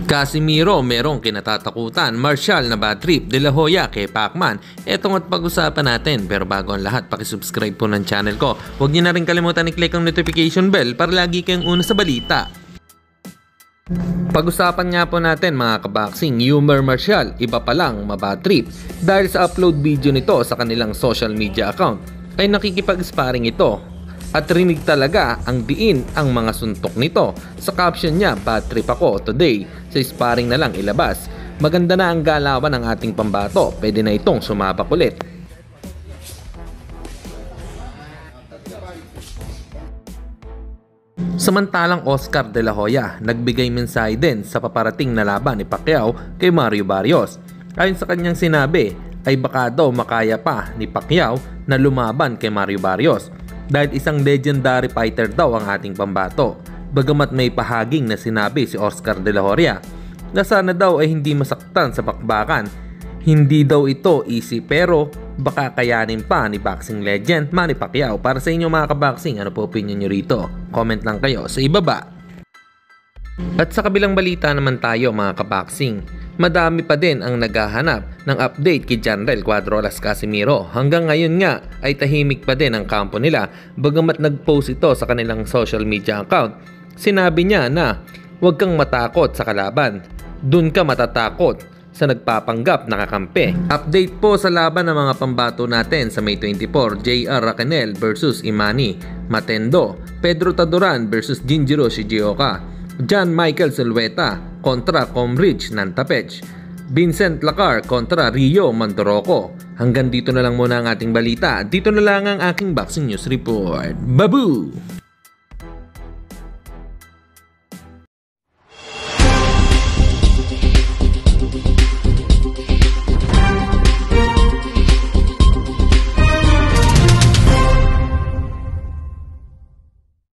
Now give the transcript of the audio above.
Casimiro merong kinatatakutan, Martial na bad trip, De La Hoya kay Pacman. Etong at pag-usapan natin, pero bago ang lahat, pakisubscribe po ng channel ko. Huwag niyo na rin kalimutan i-click ang notification bell para lagi kayong una sa balita. Pag-usapan nga po natin mga kaboxing, Yummer Martial, iba pa lang mabad trip. Dahil sa upload video nito sa kanilang social media account, ay nakikipag-sparring ito. At rinig talaga ang diin ang mga suntok nito. Sa caption niya, bad trip ako today. Sa sparring na lang ilabas. Maganda na ang galawan ng ating pambato. Pwede na itong sumabak ulit. Samantalang Oscar De La Hoya, nagbigay mensahe din sa paparating na laban ni Pacquiao kay Mario Barrios. Ayon sa kanyang sinabi, ay baka daw makaya pa ni Pacquiao na lumaban kay Mario Barrios. Dahil isang legendary fighter daw ang ating pambato. Bagamat may pahaging na sinabi si Oscar De La Hoya na sana daw ay hindi masaktan sa bakbakan. Hindi daw ito easy pero baka kayanin pa ni boxing legend Manny Pacquiao. Para sa inyo mga kaboxing, ano po opinion nyo rito? Comment lang kayo sa ibaba. At sa kabilang balita naman tayo mga kaboxing, madami pa din ang naghahanap ng update kay Janrel Cuadrolas Casimiro. Hanggang ngayon nga ay tahimik pa din ang kampo nila. Bagamat nag-post ito sa kanilang social media account, sinabi niya na huwag kang matakot sa kalaban, dun ka matatakot sa nagpapanggap na kakampi. Update po sa laban ng mga pambato natin sa May 24, JR Racanel versus Imani Matendo, Pedro Taduran versus Jinjiro Shigeoka, John Michael Silueta kontra Comridge Nantapech, Vincent Lacar kontra Rio Mandoroco. Hanggang dito na lang muna ang ating balita. Dito na lang ang aking boxing news report. Babu!